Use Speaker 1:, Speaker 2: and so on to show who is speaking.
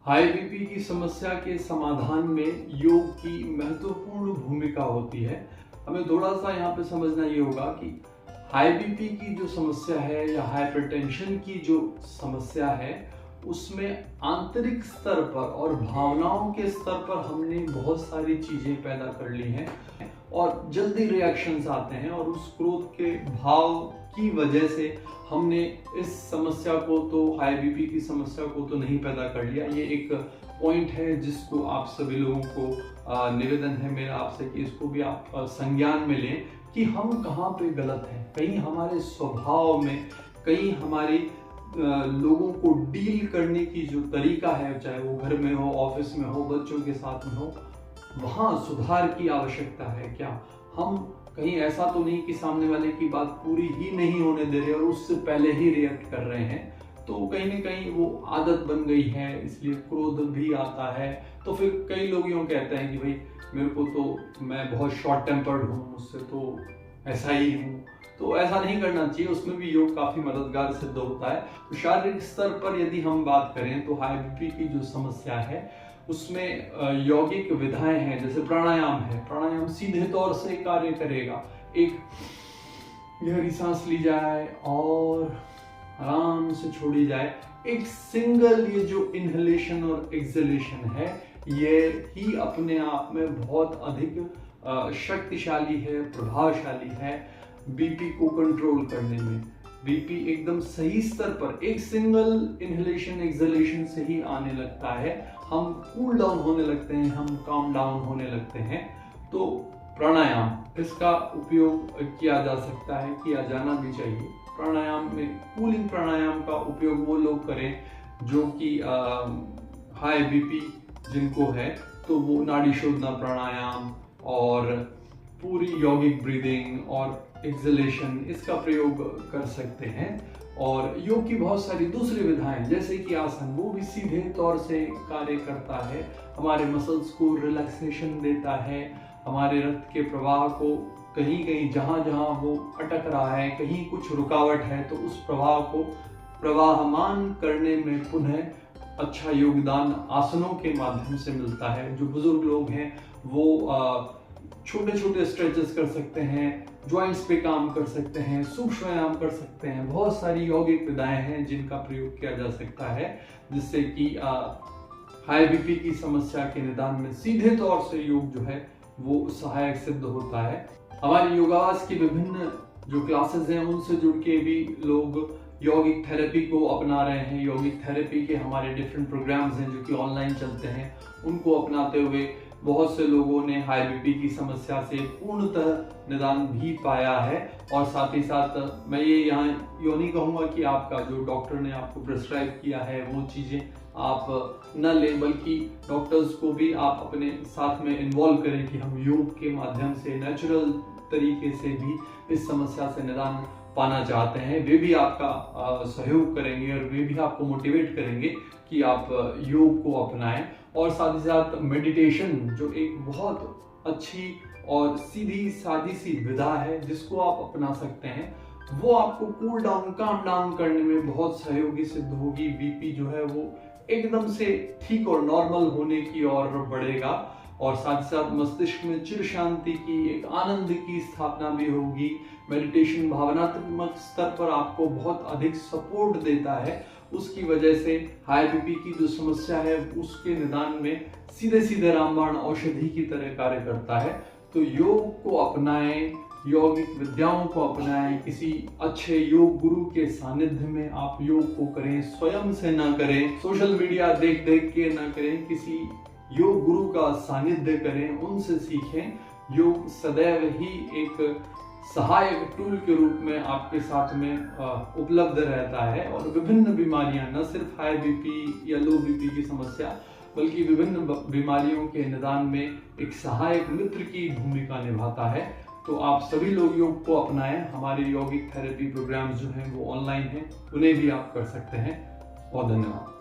Speaker 1: High BP की समस्या के समाधान में योग की महत्वपूर्ण भूमिका होती है। हमें थोड़ा सा यहाँ पे समझना ये होगा कि हाई बीपी की जो समस्या है या हाइपरटेंशन की जो समस्या है उसमें आंतरिक स्तर पर और भावनाओं के स्तर पर हमने बहुत सारी चीजें पैदा कर ली हैं और जल्दी रिएक्शंस आते हैं और उस क्रोध के भाव की वजह से हमने इस समस्या को तो हाई बीपी की समस्या को तो नहीं पैदा कर लिया। ये एक पॉइंट है जिसको आप सभी लोगों को निवेदन है मेरा आपसे कि इसको भी आप संज्ञान में लें कि हम कहाँ पे गलत हैं। कहीं हमारे स्वभाव में, कहीं हमारी लोगों को डील करने की जो तरीका है, चाहे वो घर में हो, ऑफिस में हो, बच्चों के साथ में हो, वहाँ सुधार की आवश्यकता है। क्या हम कहीं ऐसा तो नहीं कि सामने वाले की बात पूरी ही नहीं होने दे रहे और उससे पहले ही रिएक्ट कर रहे हैं, तो कहीं ना कहीं वो आदत बन गई है, इसलिए क्रोध भी आता है। तो फिर कई लोग यूँ कहते हैं कि भाई मेरे को तो, मैं बहुत शॉर्ट टेम्पर्ड हूँ, मुझसे तो ऐसा ही हूँ। तो ऐसा नहीं करना चाहिए, उसमें भी योग काफी मददगार सिद्ध होता है। तो शारीरिक स्तर पर यदि हम बात करें तो हाई बीपी की जो समस्या है उसमें यौगिक विधाएं हैं, जैसे प्राणायाम है। प्राणायाम सीधे तौर से कार्य करेगा। एक गहरी सांस ली जाए और आराम से छोड़ी जाए। एक सिंगल ये जो इनहेलेशन और एक्सहेलेशन है, ये ही अपने आप में बहुत अधिक शक्तिशाली है, प्रभावशाली है बीपी को कंट्रोल करने में। बीपी एकदम सही स्तर पर एक सिंगल इनहेलेशन एक्सहेलेशन से ही आने लगता है। हम कूल डाउन होने लगते हैं, हम काम डाउन होने लगते हैं। तो प्राणायाम, इसका उपयोग किया जा सकता है, किया जाना भी चाहिए। प्राणायाम में कूलिंग प्राणायाम का उपयोग वो लोग करें जो कि हाई बीपी जिनको है, तो वो नाड़ी शोधना प्राणायाम और पूरी यौगिक ब्रीदिंग और एक्सहेलेशन, इसका प्रयोग कर सकते हैं। और योग की बहुत सारी दूसरी विधाएं जैसे कि आसन, वो भी सीधे तौर से कार्य करता है, हमारे मसल्स को रिलैक्सेशन देता है, हमारे रक्त के प्रवाह को कहीं कहीं जहां जहां वो अटक रहा है, कहीं कुछ रुकावट है, तो उस प्रवाह को प्रवाहमान करने में पुनः अच्छा योगदान आसनों के माध्यम से मिलता है। जो बुजुर्ग लोग हैं वो छोटे छोटे स्ट्रेचेस कर सकते हैं, ज्वाइंट्स पे काम कर सकते हैं, सूक्ष्म व्यायाम कर सकते हैं। बहुत सारी यौगिक विधाएं हैं जिनका प्रयोग किया जा सकता है, जिससे कि हाई बीपी की समस्या के निदान में सीधे तौर से योग जो है वो सहायक सिद्ध होता है। हमारी योगाभ्यास की विभिन्न जो क्लासेस हैं उनसे जुड़ के भी लोग यौगिक थेरेपी को अपना रहे हैं। यौगिक थेरेपी के हमारे डिफरेंट प्रोग्राम्स हैं जो कि ऑनलाइन चलते हैं, उनको अपनाते हुए बहुत से लोगों ने हाई बीपी की समस्या से पूर्णतः निदान भी पाया है। और साथ ही साथ मैं ये यहाँ यूँ नहीं कहूँगा कि आपका जो डॉक्टर ने आपको प्रिस्क्राइब किया है वो चीज़ें आप न लें, बल्कि डॉक्टर्स को भी आप अपने साथ में इन्वॉल्व करें कि हम योग के माध्यम से नेचुरल तरीके से भी इस समस्या से निदान पाना चाहते हैं। वे भी आपका सहयोग करेंगे और वे भी आपको मोटिवेट करेंगे कि आप योग को अपनाएं। और साथ ही साथ मेडिटेशन, जो एक बहुत अच्छी और सीधी सादी सी विधा है जिसको आप अपना सकते हैं, वो आपको कूल डाउन, काम डाउन करने में बहुत सहयोगी सिद्ध होगी। बीपी जो है वो एकदम से ठीक और नॉर्मल होने की ओर बढ़ेगा और साथ ही साथ मस्तिष्क में चिर शांति की, एक आनंद की स्थापना भी होगी। मेडिटेशन भावनात्मक स्तर पर आपको बहुत अधिक सपोर्ट देता है, उसकी वजह से हाई बीपी की जो समस्या है उसके निदान में सीधे सीधे रामबाण औषधि की तरह कार्य करता है। तो योग को अपनाएं, यौगिक विद्याओं को अपनाएं, किसी अच्छे योग गुरु के सानिध्य में आप योग को करें, स्वयं से ना करें, सोशल मीडिया देख देख के ना करें, किसी योग गुरु का सानिध्य करें, उनसे सीखें। योग सदैव ही एक सहायक टूल के रूप में आपके साथ में उपलब्ध रहता है और विभिन्न बीमारियां, न सिर्फ हाई बीपी या लो बीपी की समस्या, बल्कि विभिन्न बीमारियों के निदान में एक सहायक मित्र की भूमिका निभाता है। तो आप सभी लोग योग को अपनाएं। हमारे यौगिक थेरेपी प्रोग्राम्स जो हैं वो ऑनलाइन हैं, उन्हें भी आप कर सकते हैं। बहुत धन्यवाद।